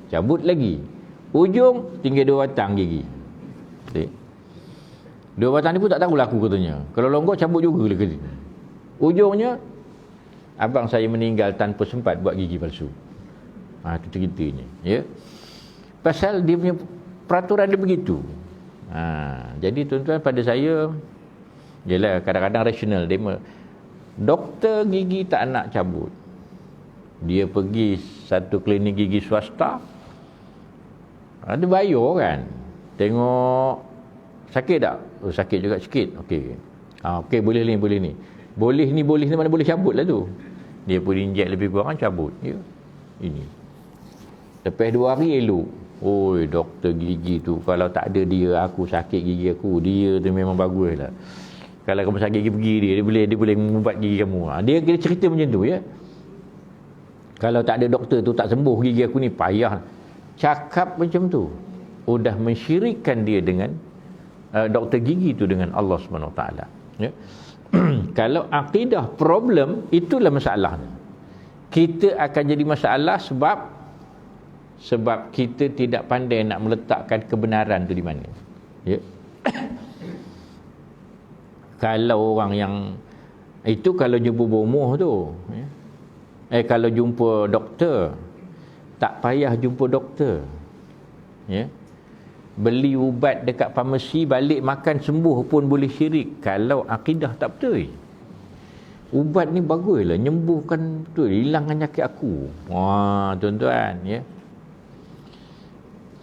cabut lagi. Ujung tinggal 2 batang gigi. Okay. 2 batang ni pun tak tahu laku katanya. Kalau longgar cabut juga lagi. Ujungnya abang saya meninggal tanpa sempat buat gigi palsu. Itu ceritanya, ya. Pasal dia punya peraturan dia begitu. Jadi tuan-tuan, pada saya yalah, kadang-kadang rasional dia doktor gigi tak nak cabut. Dia pergi satu klinik gigi swasta. Ada bayar kan. Tengok sakit tak? Oh, sakit juga sikit. Okey. Okey, boleh ni. Boleh ni mana boleh cabut lah tu. Dia pun injek lebih kurang cabut. Ya. Ini. Lepas 2 hari elok. Oi, doktor gigi tu kalau tak ada dia, aku sakit gigi aku. Dia tu memang bagus lah. Kalau kamu sakit gigi pergi dia boleh mengubat gigi kamu. Dia kira cerita macam tu, ya. Kalau tak ada doktor tu tak sembuh gigi aku ni, payah. Cakap macam tu udah mensyirikkan dia dengan doktor gigi tu dengan Allah Subhanahu Wa Taala, ya. Kalau akidah problem, itulah masalahnya. Kita akan jadi masalah sebab kita tidak pandai nak meletakkan kebenaran tu di mana, ya. Kalau orang yang itu kalau jumpa bomoh tu, ya. Kalau jumpa doktor, tak payah jumpa doktor, ya. Beli ubat dekat farmasi, balik makan sembuh pun boleh syirik kalau akidah tak betul. Ubat ni baguslah, nyembuhkan betul, hilangkan penyakit aku. Tuan-tuan, ya.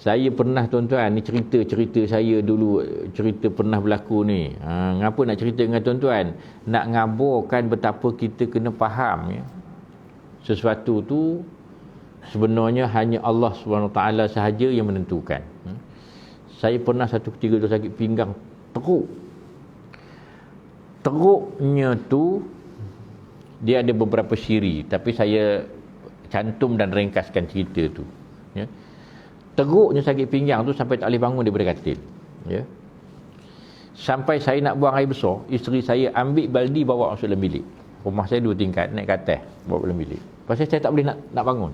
Saya pernah, tuan-tuan, ni cerita saya dulu, cerita pernah berlaku ni. Ngapa nak cerita dengan tuan-tuan? Nak ngabarkan betapa kita kena faham, ya. Sesuatu tu sebenarnya hanya Allah SWT sahaja yang menentukan. Saya pernah satu ketika tu sakit pinggang teruk. Teruknya tu dia ada beberapa siri, tapi saya cantum dan ringkaskan cerita tu, ya. Teruknya sakit pinggang tu sampai tak boleh bangun daripada katil, ya. Sampai saya nak buang air besar, isteri saya ambil baldi bawa masuk dalam bilik. Rumah saya 2 tingkat, naik ke atas bawa dalam bilik. Pasal saya tak boleh nak bangun.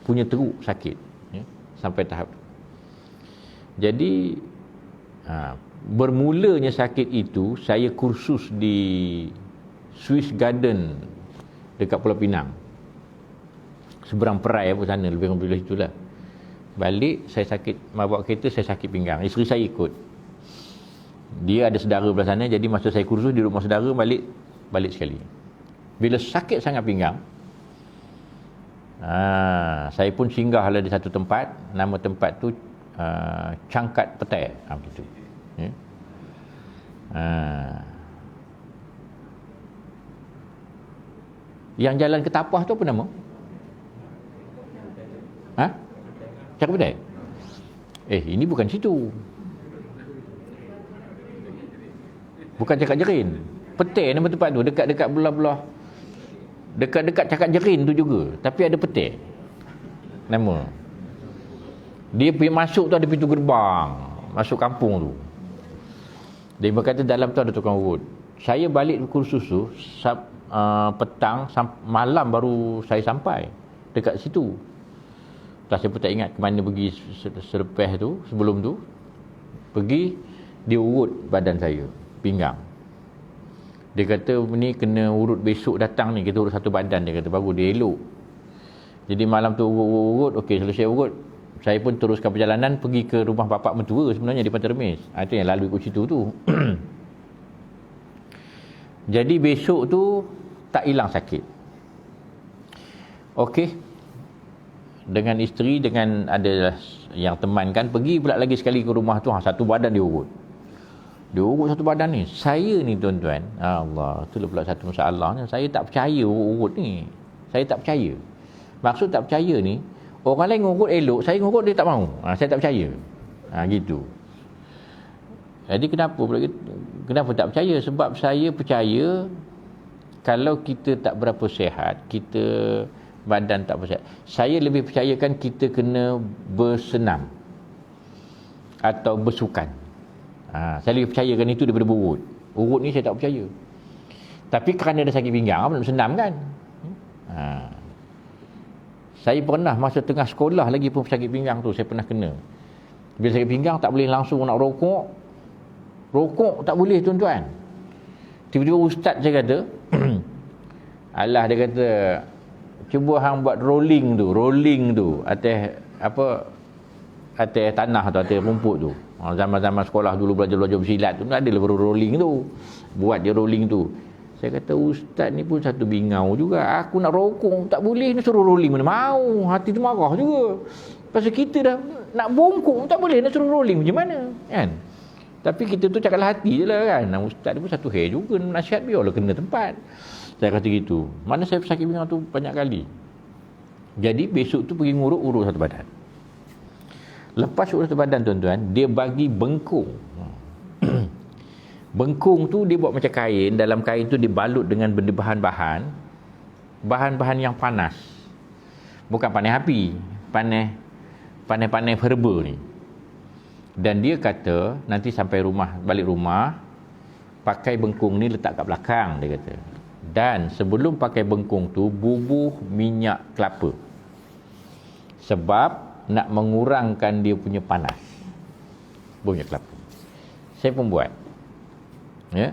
Punya teruk sakit, ya. Sampai tahap tu. Jadi bermulanya sakit itu, saya kursus di Swiss Garden dekat Pulau Pinang, seberang Perai apa sana, lebih kurang belah itulah. Balik saya sakit, bawa kereta saya sakit pinggang, isteri saya ikut. Dia ada saudara belah sana, jadi masa saya kursus di rumah saudara, balik sekali. Bila sakit sangat pinggang, saya pun singgahlah di satu tempat, nama tempat tu Cangkat Petai, begitu, ya. Yang jalan ke Tapah tu apa nama? Cangkat Petai? Ini bukan situ. Bukan Cangkat Jerin. Petai nama tempat tu, dekat-dekat belah-belah, dekat-dekat Cangkat Jerin tu juga, tapi ada Petai nama. Dia pergi masuk tu ada pintu gerbang masuk kampung tu. Dia berkata dalam tu ada tukang urut. Saya balik kursus tu petang malam baru saya sampai dekat situ. Saya pun tak ingat ke mana pergi selepas tu, sebelum tu pergi dia urut badan saya, pinggang. Dia kata ni kena urut besok datang ni, kita urut satu badan, dia kata baru dia elok. Jadi malam tu urut, okey, selesai urut, saya pun teruskan perjalanan pergi ke rumah bapak mentua sebenarnya di Pantai Remis. Itu yang lalu ikut situ tu. Jadi besok tu tak hilang sakit. Okey. Dengan isteri, dengan ada yang teman kan, pergi pula lagi sekali ke rumah tu, satu badan dia urut. Dia urut satu badan ni. Saya ni tuan-tuan, Allah, itulah pula satu masalahnya. Saya tak percaya urut ni. Saya tak percaya. Maksud tak percaya ni, orang lain ngurut elok, saya ngurut dia tak mahu. Saya tak percaya. Gitu. Jadi kenapa tak percaya? Sebab saya percaya kalau kita tak berapa sihat, kita badan tak berapa sihat, saya lebih percayakan kita kena bersenam atau bersukan. Saya lebih percayakan itu daripada berurut. Urut ni saya tak percaya. Tapi kerana ada sakit pinggang, nak bersenam kan? Saya pernah masa tengah sekolah lagi pun sakit pinggang tu, saya pernah kena. Bila sakit pinggang tak boleh langsung nak rokok. Rokok tak boleh tuan-tuan. Tiba-tiba ustaz saya kata, alah dia kata, cuba hang buat rolling tu atas atas tanah tu, atas rumput tu. Zaman-zaman sekolah dulu belajar bersilat tu ada level rolling tu. Buat dia rolling tu. Saya kata ustaz ni pun satu bingau juga. Aku nak rokok tak boleh, nak suruh rolling mana mau. Hati tu marah juga. Pasal kita dah nak bongkok tak boleh, nak suruh rolling macam mana kan. Tapi kita tu cakaplah hati je lah kan. Ustaz ni pun satu hair juga, nasihat biarlah kena tempat. Saya kata gitu. Mana saya sakit pinggang tu banyak kali. Jadi besok tu pergi urut satu badan. Lepas urut satu badan tuan-tuan, dia bagi bengkung. Bengkung tu dia buat macam kain. Dalam kain tu dibalut dengan benda bahan-bahan yang panas. Bukan panas api, panas herba ni. Dan dia kata nanti sampai balik rumah, pakai bengkung ni letak kat belakang, dia kata. Dan sebelum pakai bengkung tu, bubuh minyak kelapa. Sebab nak mengurangkan dia punya panas. Minyak kelapa. Saya pun buat. Ya.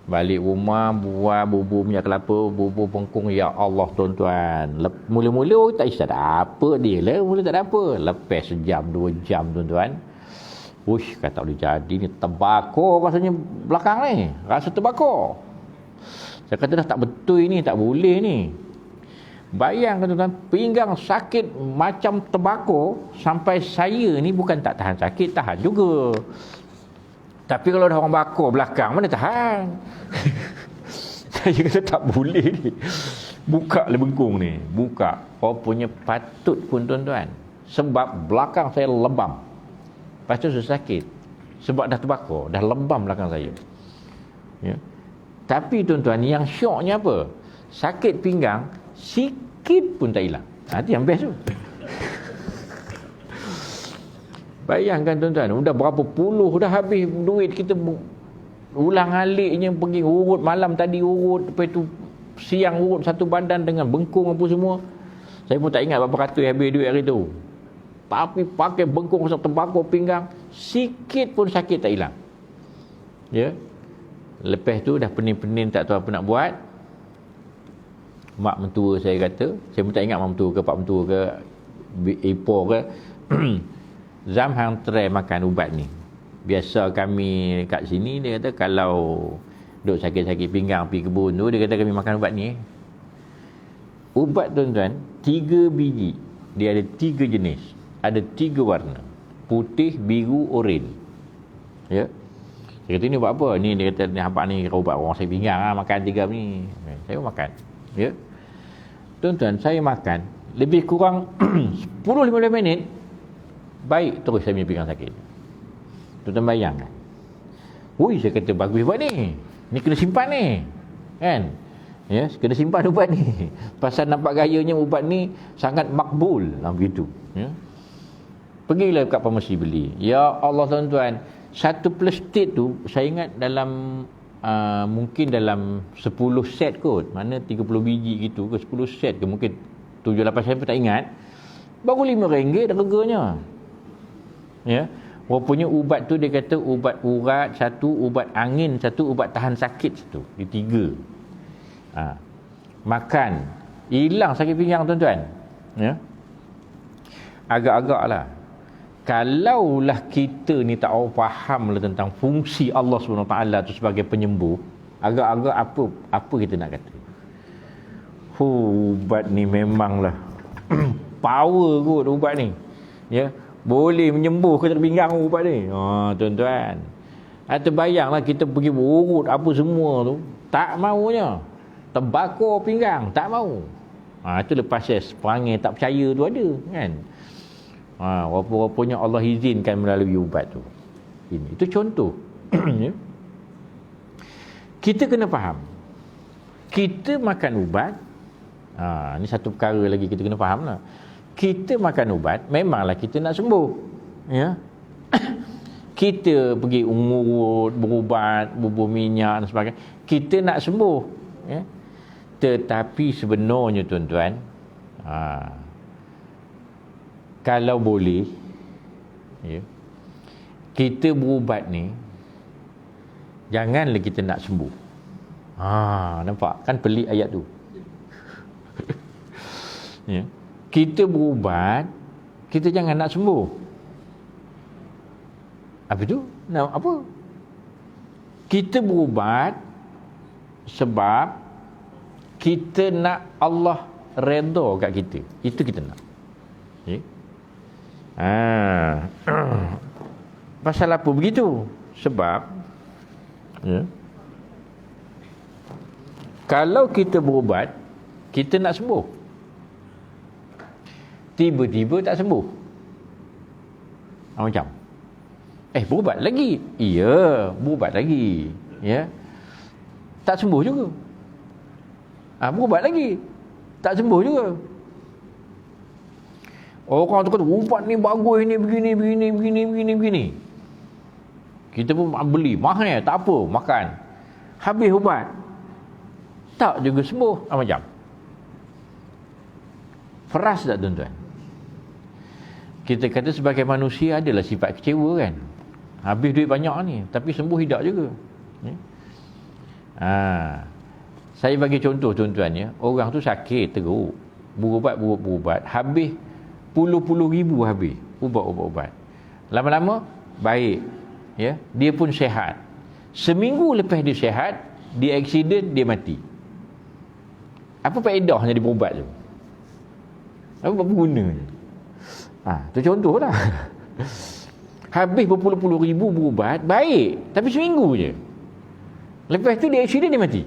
Balik rumah, buat bubur minyak kelapa, bubur bengkung. Ya Allah tuan-tuan. Mula-mula tak isap apa dia lah. Mula tak ada apa. Lepas sejam, 2 jam tuan-tuan. Uish, kata boleh jadi ni. Terbakar rasanya belakang ni. Rasa terbakar. Saya kata dah tak betul ni, tak boleh ni. Bayangkan tuan-tuan, pinggang sakit macam terbakar. Sampai saya ni bukan tak tahan sakit, tahan juga. Tapi kalau ada orang bakar belakang, mana tahan? Saya kata tak boleh ni. Buka lah bengkung ni. Buka. Rupanya patut pun tuan-tuan. Sebab belakang saya lebam. Lepas tu saya sakit. Sebab dah terbakar. Dah lebam belakang saya. Ya. Tapi tuan-tuan, yang syoknya apa? Sakit pinggang, sikit pun tak hilang. Itu yang best tu. Bayangkan tuan-tuan, dah berapa puluh dah habis duit kita ulang aliknya pergi urut malam tadi urut, lepas tu siang urut satu badan dengan bengkung apa semua. Saya pun tak ingat berapa ratus habis duit hari tu. Tapi pakai bengkung sampai terbakar pinggang, sikit pun sakit tak hilang. Ya. Lepas tu dah pening-pening tak tahu apa nak buat. Mak mentua saya kata, saya pun tak ingat mak mentua ke pak mentua ke ipar ke. Zam hang try makan ubat ni. Biasa kami kat sini dia kata kalau duk sakit-sakit pinggang pergi kebun tu, dia kata kami makan ubat ni. Ubat tuan-tuan 3 biji. Dia ada 3 jenis. Ada 3 warna. Putih, biru, oranye. Ya. Dia kata ni ubat apa? Ni dia kata ni hampa ni ubat orang sakit pinggang lah, makan 3 ni. Saya makan. Ya. Tuan-tuan, saya makan lebih kurang 10-15 minit baik terus saya punya pinggang sakit. Tuan-tuan bayangkan. Ui, saya kata bagus ubat ni. Ni kena simpan ni. Kan? Ya, kena simpan ubat ni. Pasal nampak gayanya ubat ni sangat makbul. Begitu. Ya. Pergilah kat farmasi beli. Ya Allah tuan-tuan, satu plastik tu saya ingat dalam mungkin dalam 10 set kot. Mana 30 biji gitu ke 10 set ke mungkin 7-8 saya pun tak ingat. Baru RM5 harganya. Ya. Rupanya ubat tu dia kata ubat urat satu, ubat angin satu, ubat tahan sakit satu. Dia 3. Makan hilang sakit pinggang tuan-tuan. Ya. Agak-agak lah. Kalaulah kita ni tak faham lah tentang fungsi Allah SWT tu sebagai penyembuh, agak-agak apa kita nak kata. Ubat ni memanglah power kot ubat ni. Ya. Boleh menyembuh ke pinggang ubat ni. Tuan-tuan. Terbayanglah kita pergi urut apa semua tu, tak maunya. Terbakar pinggang, tak mau. Itu lepas perangai tak percaya tu ada, kan. Rupa-rupanya Allah izinkan melalui ubat tu. Itu contoh. Ya. Kita kena faham. Kita makan ubat. Ini satu perkara lagi kita kena faham lah. Kita makan ubat, memanglah kita nak sembuh. Ya. Kita pergi urut, berubat, bubur minyak dan sebagainya. Kita nak sembuh. Ya. Tetapi sebenarnya tuan-tuan, kalau boleh, ya, kita berubat ni janganlah kita nak sembuh. Nampak kan pelik ayat tu. Ya. Kita berubat, kita jangan nak sembuh. Apa tu? Nak apa? Kita berubat sebab kita nak Allah redha kat kita. Itu kita nak. Ya. Pasal apa begitu? Sebab ya, kalau kita berubat, kita nak sembuh, tiba-tiba tak sembuh, macam berubat lagi, berubat lagi, ya, tak sembuh juga. Berubat lagi, tak sembuh juga. Orang tu kata ubat ni bagus ni, begini. Kita pun beli mahal, tak apa, makan, habis ubat tak juga sembuh. Macam peras tak tuan-tuan? Kita kata sebagai manusia adalah sifat kecewa kan, habis duit banyak ni tapi sembuh tidak juga. Saya bagi contoh tuan-tuan ya, orang tu sakit teruk, berubat, habis puluh ribu habis ubat. Lama-lama baik, ya, dia pun sihat. Seminggu lepas dia sihat, dia aksiden, dia mati. Apa faedahnya dia berubat tu? Apa berguna? Tu contoh lah. Habis berpuluh-puluh ribu berubat, baik, tapi seminggu je. Lepas tu dia aksiden, dia mati.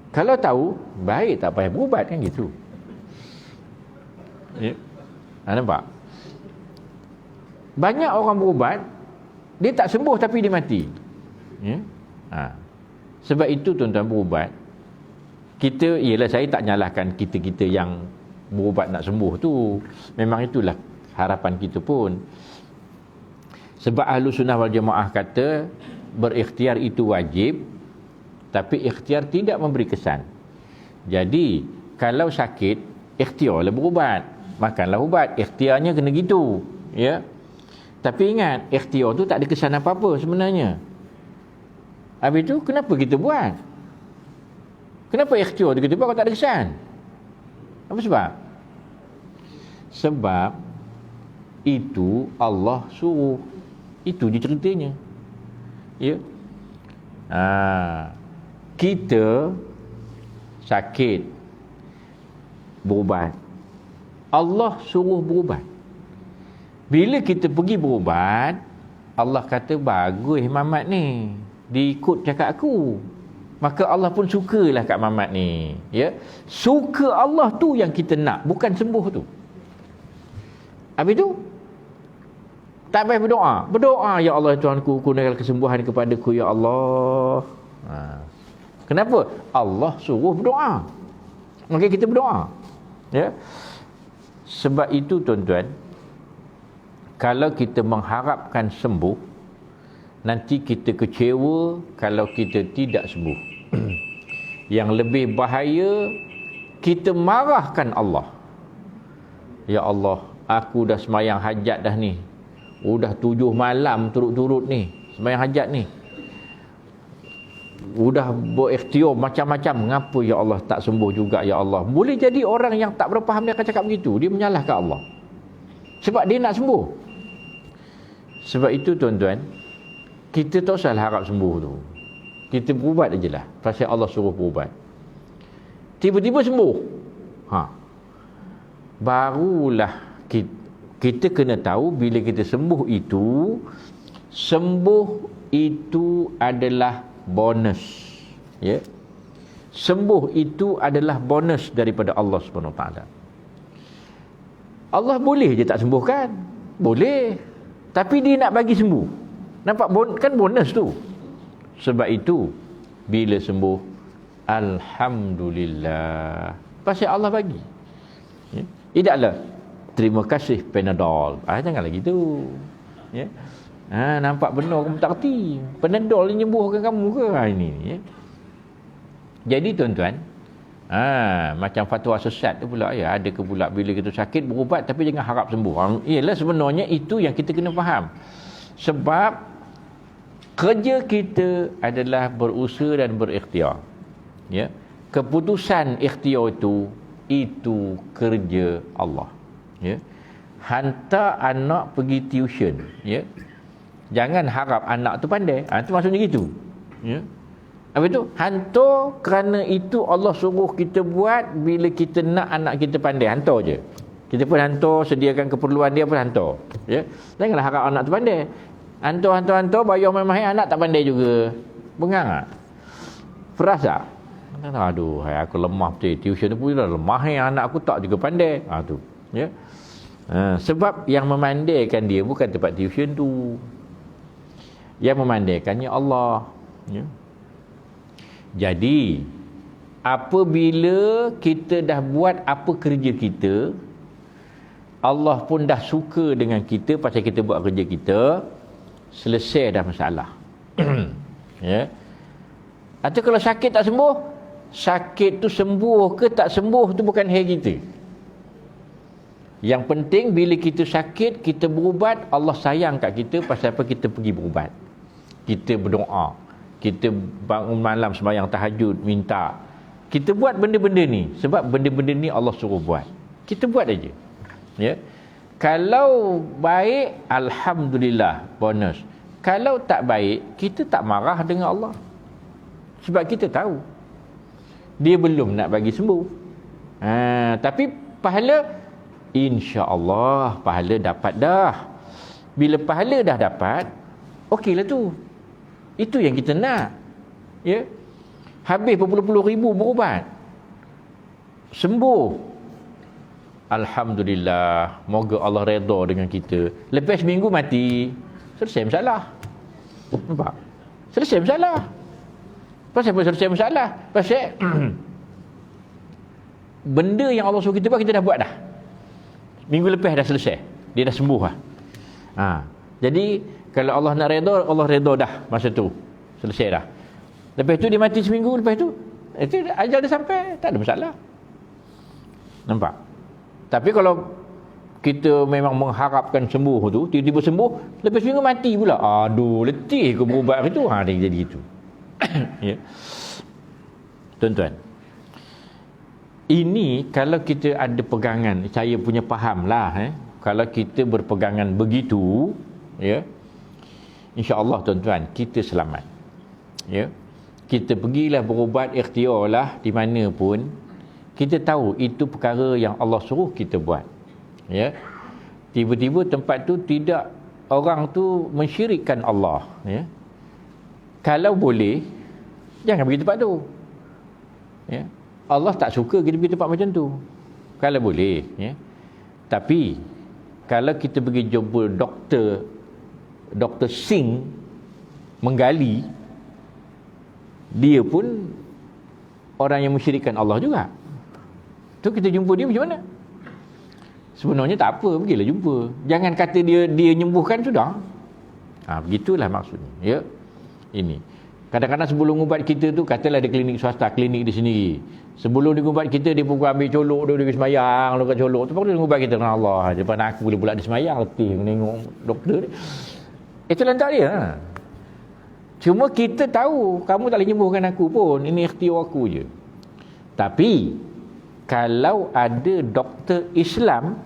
Kalau tahu, baik tak payah berubat kan gitu. Ya. Nampak? Banyak orang berubat, dia tak sembuh tapi dia mati. Ya. Sebab itu tuan-tuan berubat, kita, ialah saya tak nyalahkan kita yang berubat nak sembuh tu. Memang itulah harapan kita pun. Sebab Ahlus Sunnah wal Jamaah kata berikhtiar itu wajib, tapi ikhtiar tidak memberi kesan. Jadi kalau sakit, ikhtiarlah berubat, makanlah ubat, ikhtiarnya kena gitu, ya. Tapi ingat, ikhtiar tu tak ada kesan apa-apa sebenarnya. Habis tu kenapa kita buat? Kenapa ikhtiar tu kita buat kalau tak ada kesan? Apa sebab? Sebab itu Allah suruh. Itu je ceritanya. Ya. Kita sakit, berubat, Allah suruh berubat. Bila kita pergi berubat, Allah kata bagus Mamat ni, diikut cakap aku, maka Allah pun sukalah kat Mamat ni, ya. Suka Allah tu yang kita nak, bukan sembuh tu. Habis tu tak payah berdoa, ya Allah Tuhanku, kurniakan kesembuhan kepadaku ya Allah. Kenapa? Allah suruh berdoa, maka kita berdoa, ya. Sebab itu tuan-tuan, kalau kita mengharapkan sembuh, nanti kita kecewa kalau kita tidak sembuh. Yang lebih bahaya, kita marahkan Allah. Ya Allah, aku dah semayang hajat dah ni, udah 7 malam turut-turut ni semayang hajat ni, udah berikhtiar macam-macam, mengapa ya Allah tak sembuh juga ya Allah. Boleh jadi orang yang tak berfaham dia akan cakap begitu, dia menyalahkan Allah sebab dia nak sembuh. Sebab itu tuan-tuan, kita tak usah harap sembuh tu, kita berubat ajalah. Pasal Allah suruh berubat, tiba-tiba sembuh, barulah kita kena tahu bila kita sembuh itu adalah bonus, ya. Sembuh itu adalah bonus daripada Allah Subhanahu Wa Taala. Allah boleh je tak sembuhkan, boleh, tapi dia nak bagi sembuh. Nampak kan bonus tu. Sebab itu bila sembuh, alhamdulillah, pasal Allah bagi, ya. Tidaklah terima kasih Panadol, janganlah gitu, ya. Nampak benar kamu tak erti, Panadol ni nyembuhkan kamu ke ini, ya. Jadi tuan-tuan, Macam fatwa sesat tu pula ya. Ada ke pula bila kita sakit berubat tapi jangan harap sembuh. Ialah sebenarnya itu yang kita kena faham. Sebab kerja kita adalah berusaha dan berikhtiar. Ya. Keputusan ikhtiar itu kerja Allah. Ya. Hantar anak pergi tuition, ya. Jangan harap anak tu pandai. Itu maksudnya gitu. Ya. Apa itu? Hantar kerana itu Allah suruh kita buat bila kita nak anak kita pandai. Hantar je. Kita pun hantar, sediakan keperluan dia pun hantar. Ya. Janganlah harap anak tu pandai. Hantar, bayar mahal-mahal, anak tak pandai juga. Bengang tak? Peras tak? Aduh, aku lemah betul. Tuition tu pun lemah anak aku tak juga pandai. Tu. Ya. Sebab yang memandaikan dia bukan tempat tuition tu. Yang memandaikannya Allah. Ya. Jadi apabila kita dah buat apa kerja kita, Allah pun dah suka dengan kita pasal kita buat kerja kita, selesai dah masalah. Ya. Atau kalau sakit tak sembuh, sakit tu sembuh ke tak sembuh tu bukan hal kita. Yang penting bila kita sakit, kita berubat, Allah sayang kat kita pasal apa kita pergi berubat. Kita berdoa, kita bangun malam sembahyang tahajud, minta. Kita buat benda-benda ni sebab benda-benda ni Allah suruh buat. Kita buat aja. Ya. Kalau baik, alhamdulillah, bonus. Kalau tak baik, kita tak marah dengan Allah. Sebab kita tahu dia belum nak bagi sembuh. Tapi pahala, insya-Allah pahala dapat dah. Bila pahala dah dapat, okeylah tu. Itu yang kita nak. Ya. Habis berpuluh-puluh ribu berubat, sembuh, alhamdulillah. Moga Allah redha dengan kita. Lepas minggu mati, selesai masalah. Nampak? Selesai masalah. Pasal apa selesai masalah? Pasal benda yang Allah suruh kita buat, kita dah buat dah. Minggu lepas dah selesai. Dia dah sembuh lah. Jadi kalau Allah nak redha, Allah redha dah masa tu. Selesai dah. Lepas tu dia mati seminggu lepas tu, itu ajal dia sampai, tak ada masalah. Nampak? Tapi kalau kita memang mengharapkan sembuh tu, tiba-tiba sembuh, lepas seminggu mati pula. Aduh, letih ke berubat hari tu. Dia jadi gitu. Ya. Tuan-tuan, ini kalau kita ada pegangan, saya punya faham lah, kalau kita berpegangan begitu, ya, insya-Allah tuan-tuan, kita selamat. Ya. Kita pergilah berubat, ikhtiarlah di mana pun, kita tahu itu perkara yang Allah suruh kita buat. Ya. Tiba-tiba tempat tu tidak, orang tu mensyirikkan Allah, ya. Kalau boleh, jangan pergi tempat tu. Ya. Allah tak suka kita pergi tempat macam tu. Kalau boleh, ya. Tapi kalau kita pergi jumpa Dr. Singh menggali, dia pun orang yang mensyirikkan Allah juga. Tu kita jumpa dia macam mana? Sebenarnya tak apa, pergilah jumpa. Jangan kata dia nyembuhkan sudah. Begitulah maksudnya, ya. Ini. Kadang-kadang sebelum ubat kita tu, katalah ada klinik swasta, klinik di sini. Sebelum dia ubat kita, dia pun ambil colok, dia pergi semayang, dia colok. Tu baru dia ubat kita dengan Allah. Depan aku boleh pula dia semayang, letih menengok doktor dia. Itu lantak dia. Cuma kita tahu, kamu tak boleh nyembuhkan aku pun. Ini ikhtiar aku je. Tapi, kalau ada doktor Islam,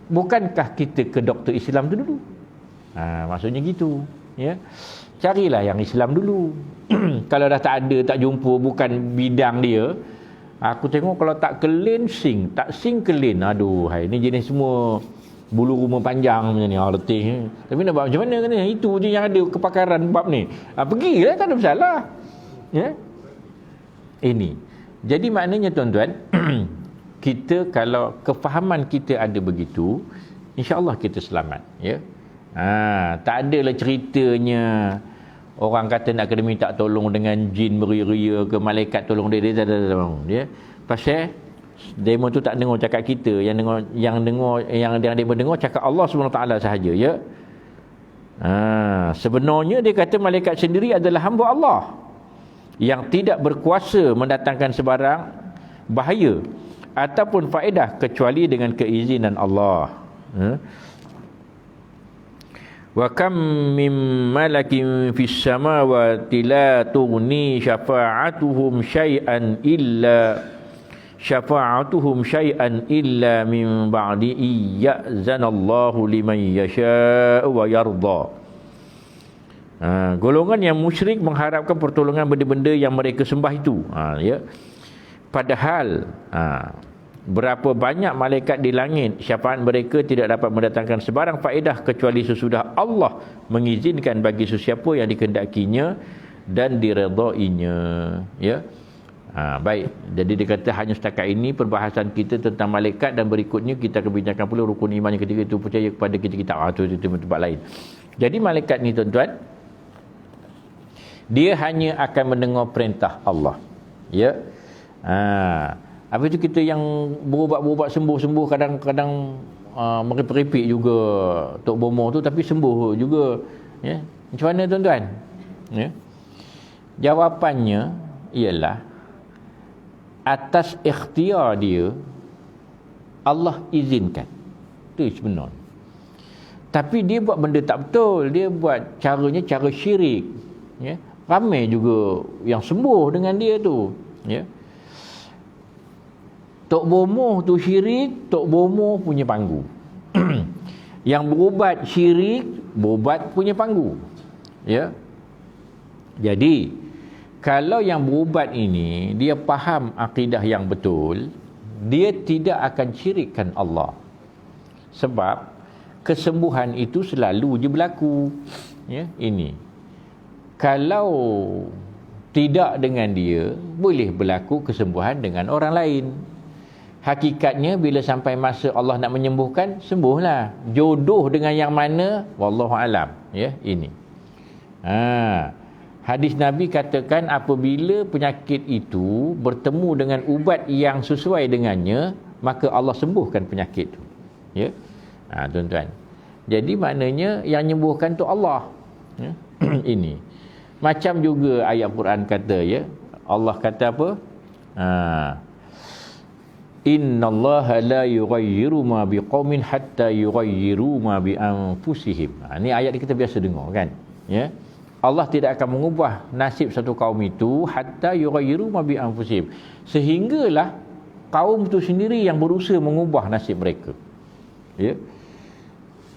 bukankah kita ke doktor Islam tu dulu? Maksudnya gitu. Ya. Carilah yang Islam dulu. Kalau dah tak ada, tak jumpa, bukan bidang dia, aku tengok kalau tak kelin, sing. Tak sing, kelin. Aduh, ini jenis semua bulu rumah panjang macam ni. Letih. Tapi nak buat macam mana kan? Itu je yang ada kepakaran bab ni. Pergilah, tak ada masalah. Ya. Ini. Jadi maknanya tuan-tuan, kita kalau kefahaman kita ada begitu, insya-Allah kita selamat. Ya. Tak adalah ceritanya orang kata nak kena minta tolong dengan jin beria-ria ke malaikat tolong dia tak dia. Pasal demo tu tak dengar cakap kita, yang demo dengar cakap Allah SWT sahaja, ya. Sebenarnya dia kata malaikat sendiri adalah hamba Allah yang tidak berkuasa mendatangkan sebarang bahaya ataupun faedah kecuali dengan keizinan Allah. Wa kam min malakin fis samawati la tughni syafa'atuhum syai'an illa min ba'di iyyazanallahu liman yasha'u wa yarda. Golongan yang musyrik mengharapkan pertolongan benda-benda yang mereka sembah itu. Ya. Padahal berapa banyak malaikat di langit, syafaat mereka tidak dapat mendatangkan sebarang faedah kecuali sesudah Allah mengizinkan bagi sesiapa yang dikehendakinya dan diredainya. Ya. Baik, jadi dia kata hanya setakat ini perbahasan kita tentang malaikat, dan berikutnya kita akan bincangkan pula rukun iman yang ketiga, itu percaya kepada kita itu tempat lain. Jadi malaikat ni tuan-tuan, dia hanya akan mendengar perintah Allah. Ya. Apa itu kita yang berubat-berubat sembuh-sembuh, kadang-kadang meripik-ripik juga Tok Bomo tu, tapi sembuh juga. Ya. Macam mana tuan-tuan? Ya. Jawapannya ialah atas ikhtiar dia, Allah izinkan. Itu sebenarnya. Tapi dia buat benda tak betul, dia buat caranya cara syirik. Ya. Ramai juga yang sembuh dengan dia tu. Ya. Tok Bomo tu syirik, Tok Bomo punya panggu. Yang berubat syirik, berubat punya panggu. Ya. Jadi kalau yang berubat ini dia faham akidah yang betul, dia tidak akan syirikkan Allah. Sebab kesembuhan itu selalu je berlaku. Ya, ini. Kalau tidak dengan dia, boleh berlaku kesembuhan dengan orang lain. Hakikatnya bila sampai masa Allah nak menyembuhkan, sembuhlah. Jodoh dengan yang mana, wallahu alam. Ya, ini. Hadis Nabi katakan apabila penyakit itu bertemu dengan ubat yang sesuai dengannya, maka Allah sembuhkan penyakit itu. Ya. Tuan-tuan. Jadi maknanya yang menyembuhkan tu Allah. Ya. Ini. Macam juga ayat Quran kata, ya. Allah kata apa? Innallaha la yughayyiru ma biqaumin hatta yughayyiru ma bi anfusihim. Ini ayat kita biasa dengar kan? Ya. Allah tidak akan mengubah nasib satu kaum itu hatta yughayyiru ma bi anfusihim, sehinggalah kaum itu sendiri yang berusaha mengubah nasib mereka. Ya.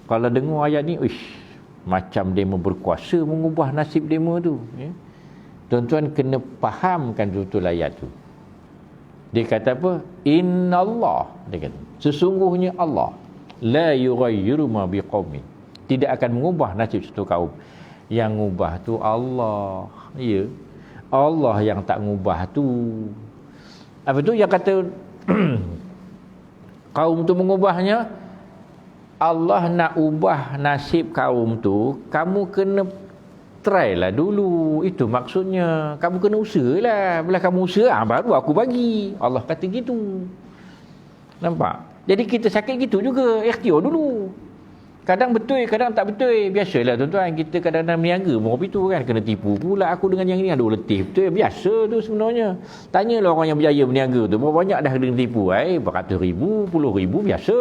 Kalau dengar ayat ni, macam demo berkuasa mengubah nasib demo tu. Ya. Tuan-tuan kena fahamkan betul ayat tu. Dia kata apa? Innallah, dia kata, sesungguhnya Allah la yughayyiru ma biqaumin, tidak akan mengubah nasib satu kaum. Yang ngubah tu Allah. Ya. Allah yang tak ngubah tu. Apa tu yang kata kaum tu mengubahnya? Allah nak ubah nasib kaum tu, kamu kena try lah dulu. Itu maksudnya. Kamu kena usahalah. Bila kamu usaha, baru aku bagi. Allah kata gitu. Nampak? Jadi kita sakit gitu juga. Ikhtiar dulu. Kadang betul, kadang tak betul. Biasalah tuan-tuan, kita kadang-kadang meniaga pun itu kan, kena tipu pula aku dengan yang ni, ada letih betul. Biasa tu sebenarnya. Tanyalah orang yang berjaya berniaga tu, berapa banyak dah kena tipu. Beratus ribu, puluh ribu, biasa.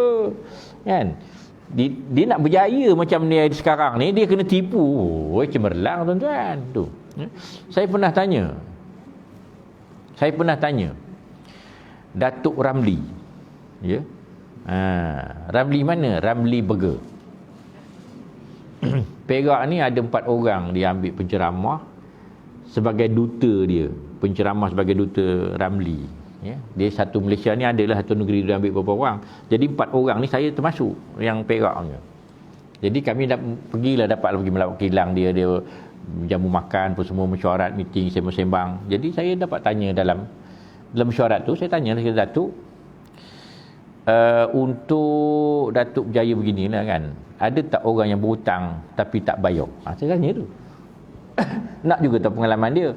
Kan? Dia nak berjaya macam ni sekarang ni, dia kena tipu. Cemerlang tuan-tuan. Tu. Saya pernah tanya Datuk Ramli. Ya. Ramli mana? Ramli Burger. Perak ni ada 4 orang dia ambil penceramah sebagai duta dia, penceramah sebagai duta Ramli. Ya, dia satu Malaysia ni adalah satu negeri dia ambil beberapa orang. Jadi 4 orang ni saya termasuk yang Peraknya. Jadi kami pergilah dapat pergi melawat kilang dia jamu makan pun semua, mesyuarat, meeting, sembang-sembang. Jadi saya dapat tanya dalam mesyuarat tu, saya tanyalah kepada Datuk, untuk Datuk berjaya beginilah kan, ada tak orang yang berhutang tapi tak bayar? Saya tanya tu. Nak juga tahu pengalaman dia.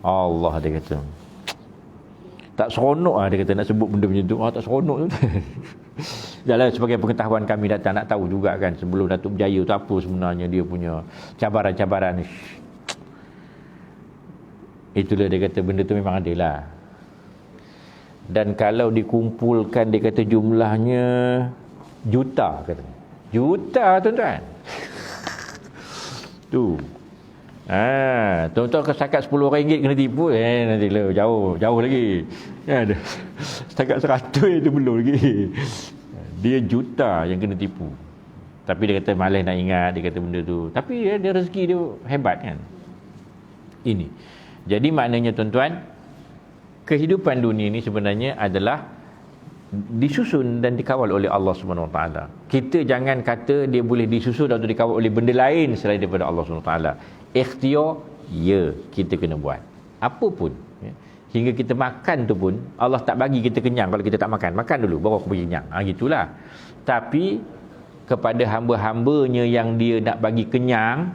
Allah, dia kata, tak seronok dia kata nak sebut benda macam tu. Tak seronok tu. Jalan sebagai pengetahuan kami datang nak tahu juga kan, sebelum Datuk berjaya tu apa sebenarnya dia punya cabaran-cabaran. Itulah dia kata, benda tu memang ada lah. Dan kalau dikumpulkan, dia kata jumlahnya juta, kata. Juta, tuan-tuan. Tu. Tuan-tuan setakat RM10 kena tipu, nanti jauh lagi. Kan? Setakat 100 itu belum lagi. Dia juta yang kena tipu. Tapi dia kata malas nak ingat, dia kata benda tu. Tapi dia rezeki dia hebat kan. Ini. Jadi maknanya tuan-tuan, kehidupan dunia ni sebenarnya adalah disusun dan dikawal oleh Allah Subhanahu Wa Taala. Kita jangan kata dia boleh disusun atau dikawal oleh benda lain selain daripada Allah Subhanahu Wa Taala. Ikhtiar, ya, kita kena buat. Apa pun. Ya. Hingga kita makan tu pun, Allah tak bagi kita kenyang kalau kita tak makan. Makan dulu, baru aku bagi kenyang. Gitulah. Tapi, kepada hamba-hambanya yang dia nak bagi kenyang,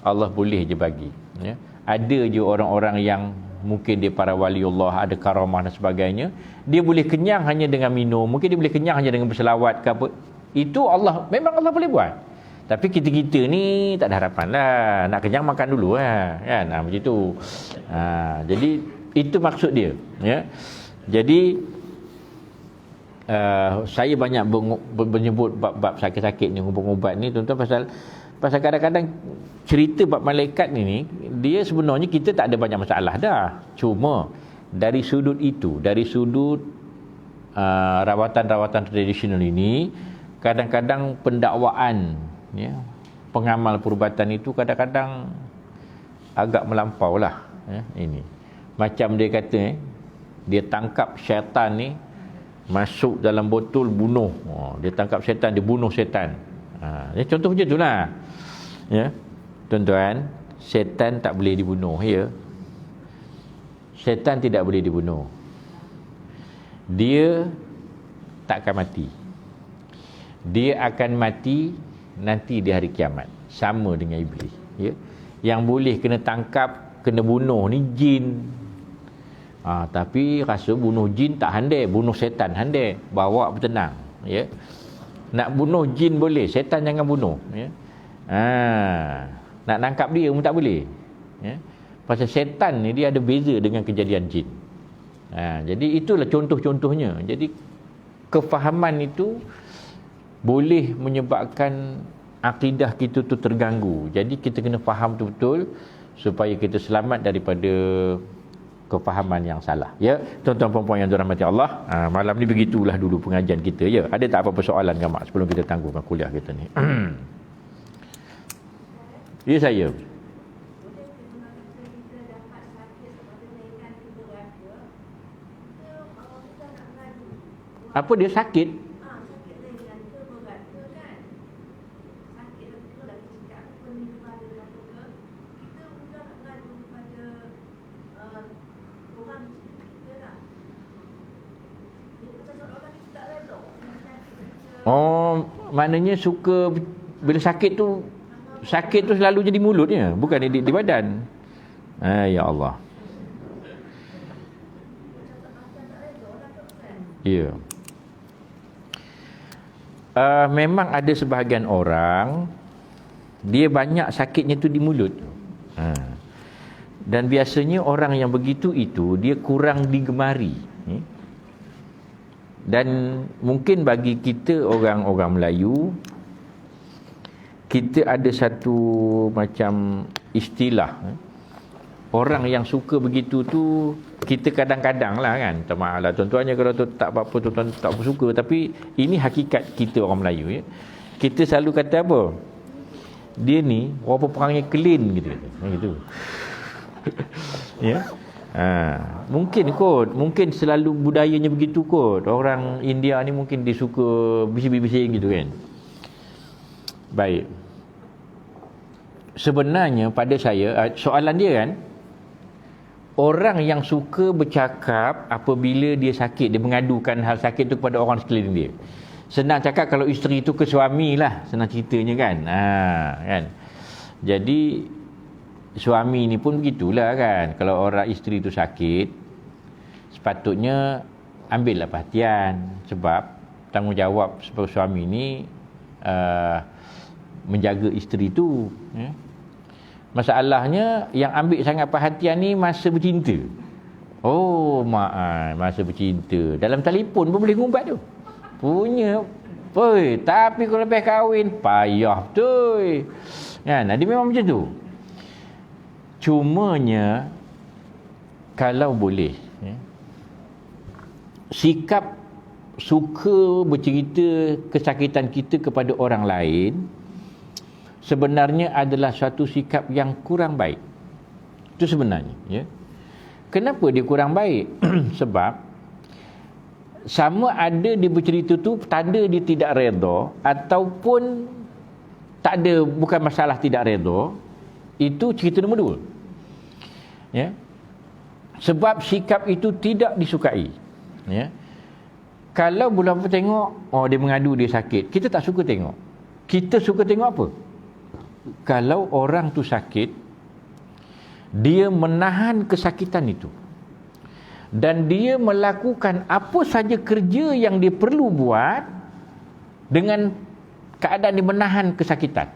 Allah boleh je bagi. Ya. Ada je orang-orang yang mungkin dia para waliullah, ada karamah dan sebagainya, dia boleh kenyang hanya dengan minum, mungkin dia boleh kenyang hanya dengan berselawat ke apa. Itu Allah, memang Allah boleh buat. Tapi kita-kita ni tak ada harapan lah. Nak kenyang makan dulu lah, kan? Macam tu. Jadi itu maksud dia, ya. Jadi saya banyak menyebut bab sakit-sakit ni, ubat-ubat ni, tuan-tuan, pasal kadang-kadang cerita bab malaikat ni, dia sebenarnya kita tak ada banyak masalah dah. Cuma dari sudut itu, dari sudut rawatan-rawatan tradisional ini, kadang-kadang pendakwaan, ya, pengamal perubatan itu kadang-kadang agak melampau lah, ya, ini. Macam dia kata, dia tangkap syaitan ni masuk dalam botol, bunuh. Dia tangkap syaitan, dia bunuh syaitan. Contoh macam itulah. Ya. Tuan-tuan, syaitan tak boleh dibunuh, ya. Syaitan tidak boleh dibunuh. Dia tak akan mati. Dia akan mati nanti di hari kiamat, sama dengan iblis, ya. Yang boleh kena tangkap, kena bunuh ni jin. Tapi rasa bunuh jin tak handai, bunuh setan handai, bawa bertenang, ya. Nak bunuh jin boleh, setan jangan bunuh, ya. Nak nangkap dia pun tak boleh, ya. Pasal setan ni dia ada beza dengan kejadian jin. Jadi itulah contoh-contohnya. Jadi kefahaman itu boleh menyebabkan akidah kita tu terganggu. Jadi kita kena faham betul-betul supaya kita selamat daripada kefahaman yang salah, ya. Tuan-tuan puan-puan yang dirahmati Allah, malam ni begitulah dulu pengajian kita, ya. Ada tak apa-apa soalan ke mak sebelum kita tangguhkan kuliah kita ni? Ya, saya. Apa dia sakit? Maknanya suka bila sakit tu selalu jadi mulutnya, bukan di badan. Ya Allah. Ya. Memang ada sebahagian orang dia banyak sakitnya tu di mulut. Dan biasanya orang yang begitu itu dia kurang digemari. Dan mungkin bagi kita orang-orang Melayu, kita ada satu macam istilah, orang yang suka begitu tu, kita kadang-kadang lah kan, tak maaf lah tuan-tuannya kalau tu tak apa-apa, tuan-tuan tak suka, tapi ini hakikat kita orang Melayu, ya. Kita selalu kata apa? Dia ni walaupun perangnya clean gitu. Ya. Mungkin selalu budayanya begitu kot. Orang India ni mungkin dia suka bising-bising gitu kan. Baik. Sebenarnya pada saya, soalan dia kan, orang yang suka bercakap apabila dia sakit, dia mengadukan hal sakit tu kepada orang sekeliling dia. Senang cakap kalau isteri tu ke suami lah, senang ceritanya kan. Kan. Jadi suami ni pun begitulah kan. Kalau orang isteri tu sakit, sepatutnya ambillah perhatian, sebab tanggungjawab sebagai suami ni menjaga isteri tu, ya. Masalahnya yang ambil sangat perhatian ni masa bercinta. Oh, masa bercinta. Dalam telefon pun boleh ngumpat tu. Punya. Oi, tapi kalau lepas kahwin, payah betul. Kan? Dia memang macam tu. Cumanya, kalau boleh, sikap suka bercerita kesakitan kita kepada orang lain sebenarnya adalah satu sikap yang kurang baik. Itu sebenarnya, ya. Kenapa dia kurang baik? Sebab sama ada dia bercerita tu tanda dia tidak redha ataupun tak ada, bukan masalah tidak redha, itu cerita nombor dua. Ya. Sebab sikap itu tidak disukai. Ya. Kalau bulan apa tengok, oh dia mengadu dia sakit, kita tak suka tengok. Kita suka tengok apa? Kalau orang tu sakit, dia menahan kesakitan itu dan dia melakukan apa saja kerja yang dia perlu buat dengan keadaan dia menahan kesakitan.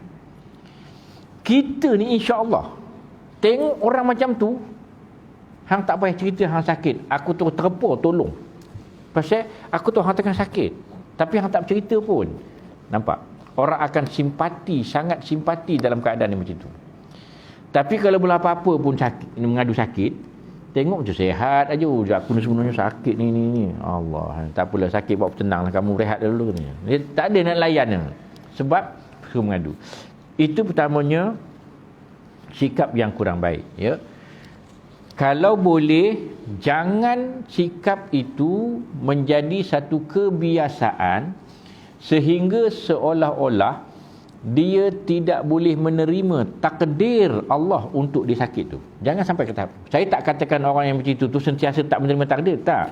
Kita ni insya-Allah tengok orang macam tu, hang tak payah cerita hang sakit, aku terus terpa tolong. Pasal aku tahu hang tengah sakit, tapi hang tak bercerita pun. Nampak? Orang akan simpati, sangat simpati dalam keadaan yang macam tu. Tapi kalau boleh apa-apa pun sakit, mengadu sakit, tengok macam sehat aja. Aku ni sebenarnya sakit ni. Allah, tak apalah sakit, buat tenanglah, kamu rehat dulu ni. Dia tak ada nak layan sebab suruh mengadu. Itu pertamanya sikap yang kurang baik, ya. Kalau boleh, jangan sikap itu menjadi satu kebiasaan sehingga seolah-olah dia tidak boleh menerima takdir Allah untuk dia sakit tu. Jangan sampai ke tahap. Saya tak katakan orang yang macam itu tu sentiasa tak menerima takdir, tak.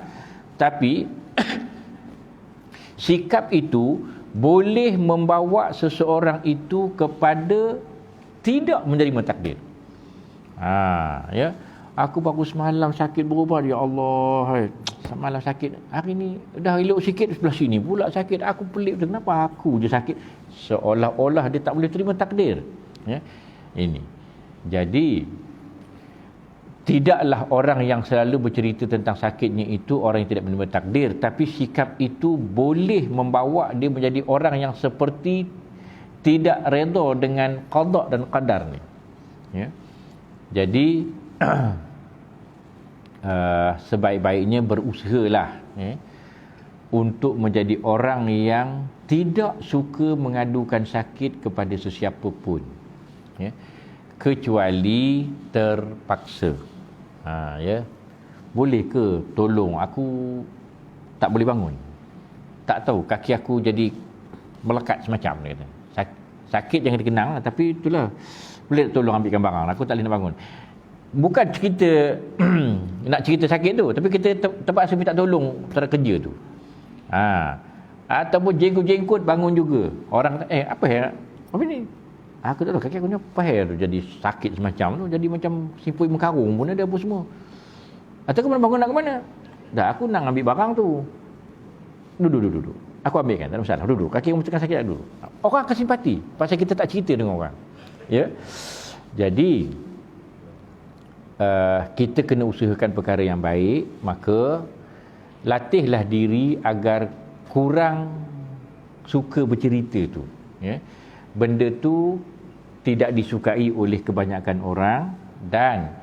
Tapi sikap itu boleh membawa seseorang itu kepada tidak menerima takdir. Ya. Aku baru semalam sakit berubat, ya Allah. Semalam sakit, hari ni dah elok sikit, sebelah sini pula sakit. Aku pelik, kenapa aku je sakit? Seolah-olah dia tak boleh terima takdir, ya. Ini. Jadi tidaklah orang yang selalu bercerita tentang sakitnya itu orang yang tidak menerima takdir, tapi sikap itu boleh membawa dia menjadi orang yang seperti tidak redha dengan qada dan qadar ni, ya. Jadi sebaik-baiknya berusahalah, untuk menjadi orang yang tidak suka mengadukan sakit kepada sesiapa pun, ya, kecuali terpaksa. Ya, boleh ke tolong aku tak boleh bangun, tak tahu kaki aku jadi melekat semacam, dia kata. Sakit jangan dikenang lah, tapi itulah, boleh tolong ambilkan barang, aku tak boleh nak bangun. Bukan cerita nak cerita sakit tu, tapi kita terpaksa minta tolong cara kerja tu. Ataupun jenggot-jenggot bangun juga. Orang kata, apa ya? Apa ni? Aku tak tahu, kaki aku ni apa ya tu jadi sakit semacam tu, jadi macam simpui mengkarung pun ada apa semua. Atau kau bangun nak ke mana? Dah, aku nak ambil barang tu. Duduk. Aku ambilkan, tak ada masalah. Duduk. Kaki kamu tengah sakit, duduk. Orang akan simpati pasal kita tak cerita dengan orang. Ya. Jadi kita kena usahakan perkara yang baik, maka latihlah diri agar kurang suka bercerita tu, ya. Benda tu tidak disukai oleh kebanyakan orang dan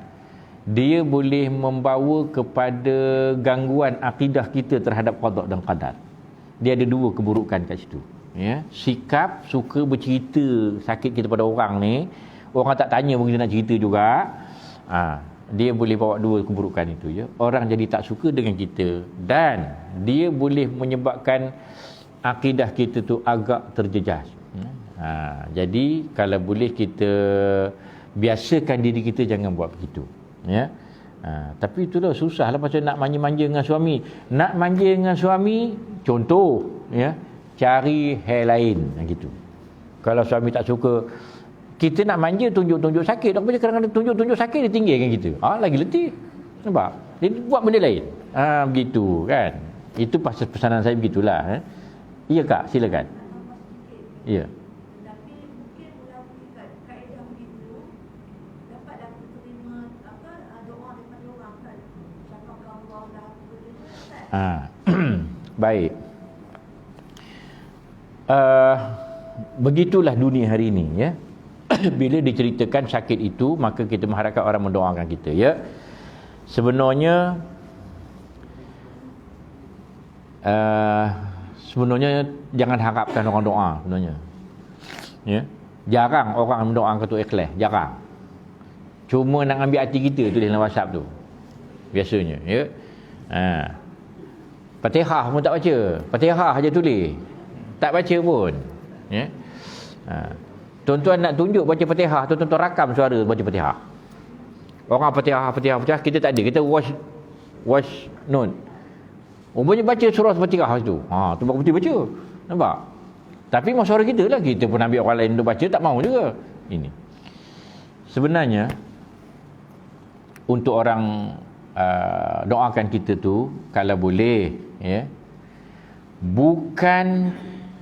dia boleh membawa kepada gangguan akidah kita terhadap qada dan qadar. Dia ada dua keburukan kat situ, ya. Sikap suka bercerita sakit kita pada orang ni, orang tak tanya pun kita nak cerita juga. Dia boleh bawa dua keburukan itu, ya. Orang jadi tak suka dengan kita dan dia boleh menyebabkan akidah kita tu agak terjejas. Jadi kalau boleh kita biasakan diri kita jangan buat begitu, ya. Tapi itulah susahlah pasal nak manja-manja dengan suami. Nak manja dengan suami, contoh, ya, cari hair lain gitu. Kalau suami tak suka, kita nak manja tunjuk-tunjuk sakit, tapi kadang-kadang tunjuk-tunjuk sakit dia tinggalkan kita. Lagi letih. Nampak? Dia buat benda lain. Begitu kan. Itu pasal pesanan saya begitulah. Ya Kak, silakan. Ya. Tapi mungkin melakukan kaedah begitu dapat terima doa daripada orang kan. Cakap Baik. Begitulah dunia hari ini, ya. Bila diceritakan sakit itu, maka kita mengharapkan orang mendoakan kita, ya. Sebenarnya jangan harapkan orang doa sebenarnya, ya. Jarang orang mendoakan tu ikhlas, jarang. Cuma nak ambil hati kita tulis dalam WhatsApp tu biasanya, ya. Fatihah pun tak baca, Fatihah aja tulis, tak baca pun, ya. Tuan-tuan nak tunjuk baca Fatihah, tuan-tuan rakam suara baca Fatihah. Orang Fatihah, kita tak ada, kita wash note. Umpamanya baca surah Fatihah tu. Tu betul baca. Nampak? Tapi mau suara kita lah, kita pun ambil orang lain untuk baca, tak mau juga. Ini. Sebenarnya untuk orang doakan kita tu, kalau boleh, ya. Bukan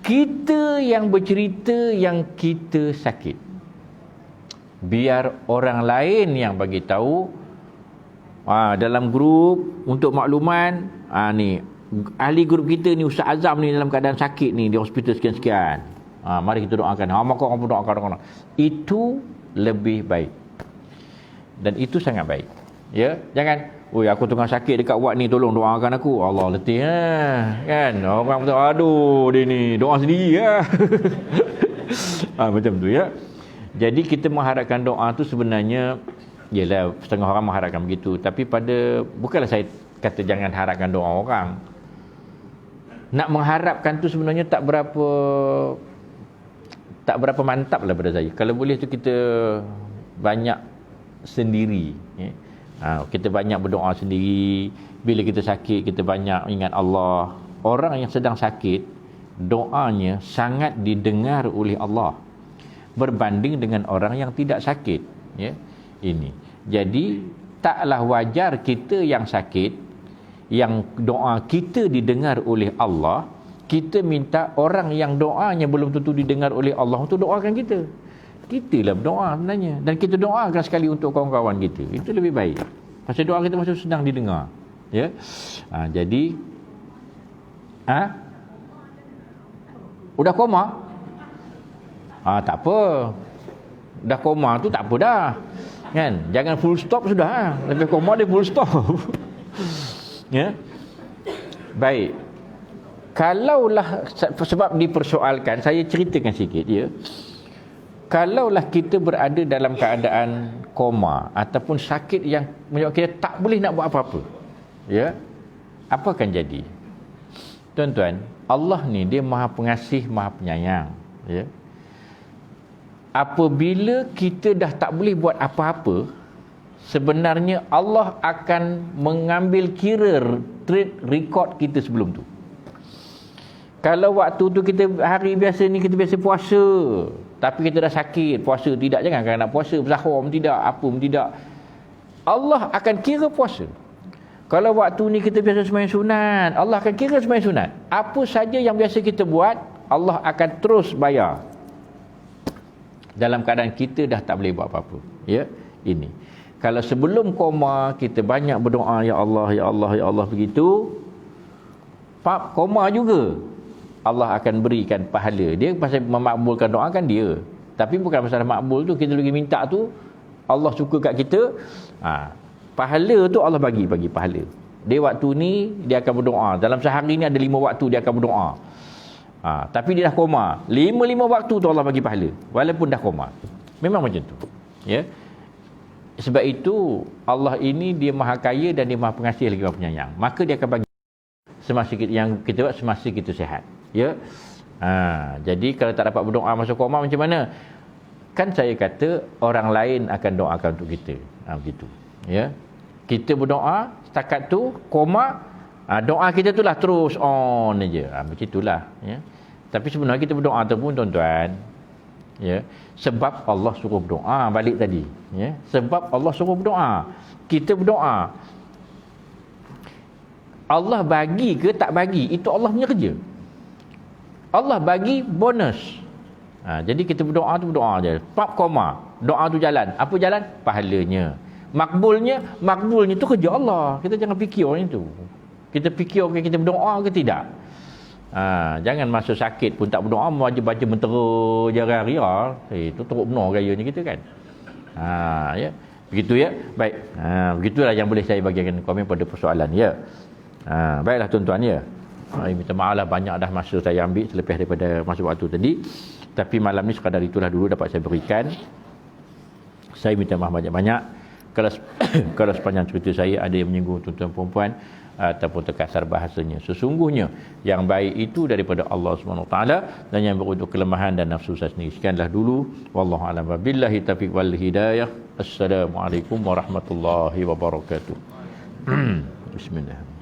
kita yang bercerita yang kita sakit. Biar orang lain yang bagi tahu. Dalam grup untuk makluman, ni ahli grup kita ni, Ustaz Azam ni dalam keadaan sakit ni di hospital sekian-sekian. Mari kita doakan. Maka orang pun doakan orang. Itu lebih baik. Dan itu sangat baik. Ya, jangan, oi aku tengah sakit dekat wad ni, tolong doakan aku. Allah, letih kan. Orang kata, aduh dia ni doa sendiri ya. Macam tu, ya. Jadi kita mengharapkan doa tu sebenarnya, yelah, setengah orang mengharapkan begitu. Tapi bukanlah saya kata jangan harapkan doa orang. Nak mengharapkan tu sebenarnya tak berapa mantap lah pada saya. Kalau boleh tu kita banyak sendiri, ya. Kita banyak berdoa sendiri. Bila kita sakit, kita banyak ingat Allah. Orang yang sedang sakit, doanya sangat didengar oleh Allah berbanding dengan orang yang tidak sakit, ya. Ini. Jadi taklah wajar kita yang sakit, yang doa kita didengar oleh Allah, kita minta orang yang doanya belum tentu didengar oleh Allah untuk doakan kita. Kita lah berdoa sebenarnya, dan kita doakan sekali untuk kawan-kawan kita. Itu lebih baik. Pasal doa kita masih sedang didengar, ya. Jadi udah koma? Tak apa. Dah koma tu tak apa dah. Kan? Jangan full stop sudah. Lepas koma dia full stop. Ya. Baik. Kalaulah, sebab dipersoalkan, saya ceritakan sikit, ya. Kalaulah kita berada dalam keadaan koma ataupun sakit yang menyebabkan kita tak boleh nak buat apa-apa, ya, apa akan jadi? Tuan-tuan, Allah ni dia Maha Pengasih, Maha Penyayang, ya. Apabila kita dah tak boleh buat apa-apa, sebenarnya Allah akan mengambil kira trade record kita sebelum tu. Kalau waktu tu kita hari biasa ni kita biasa puasa, tapi kita dah sakit, puasa tidak, jangan nak puasa bersahur tidak, apa tidak, Allah akan kira puasa. Kalau waktu ni kita biasa sembahyang sunat, Allah akan kira sembahyang sunat. Apa saja yang biasa kita buat, Allah akan terus bayar. Dalam keadaan kita dah tak boleh buat apa-apa, ya. Ini. Kalau sebelum koma kita banyak berdoa, ya Allah, ya Allah, ya Allah, begitu, koma juga Allah akan berikan pahala. Dia pasal memakbulkan doa kan dia. Tapi bukan masalah makbul tu, kita lagi minta tu Allah suka kat kita. Pahala tu Allah bagi pahala. Dia waktu ni dia akan berdoa. Dalam sehari ni ada 5 waktu dia akan berdoa. Tapi dia dah koma. 5 waktu tu Allah bagi pahala walaupun dah koma. Memang macam tu. Ya. Sebab itu Allah ini dia Maha Kaya dan dia Maha Pengasih lagi Maha Penyayang. Maka dia akan bagi semasa yang kita buat semasa kita sihat. Ya. Jadi kalau tak dapat berdoa masa koma macam mana? Kan saya kata orang lain akan doakan untuk kita. Begitu. Ya. Kita berdoa setakat tu koma, doa kita tu lah terus on aja. Macam itulah, ya. Tapi sebenarnya kita berdoa tu pun tuan-tuan, ya, sebab Allah suruh berdoa, balik tadi, ya. Sebab Allah suruh berdoa. Kita berdoa. Allah bagi ke tak bagi, itu Allah punya kerja. Allah bagi bonus. Jadi kita berdoa tu berdoa je. Pap koma, doa tu jalan. Apa jalan? Pahalanya. Makbulnya tu kerja Allah. Kita jangan fikir orang itu. Kita fikir okay, kita berdoa ke tidak? Jangan masa sakit pun tak berdoa, baca mentera je hari-hari. Itu teruk benar gayanya kita kan. Ya. Begitu ya. Baik. Begitulah yang boleh saya bagikan komen pada persoalan ya. Baiklah tuan-tuan ya. Minta maaf lah banyak dah masa saya ambil selepas daripada masa waktu tadi. Tapi malam ni sekadar itulah dulu dapat saya berikan. Saya minta maaf banyak-banyak kalau sepanjang cerita saya ada yang menyinggung tuan-tuan perempuan ataupun terkasar bahasanya. Sesungguhnya yang baik itu daripada Allah SWT, dan yang beruntuk kelemahan dan nafsu saya sendiri. Sekianlah dulu. Wallahu a'lam billahi taufiq wal hidayah. Assalamualaikum warahmatullahi wabarakatuh. Bismillah.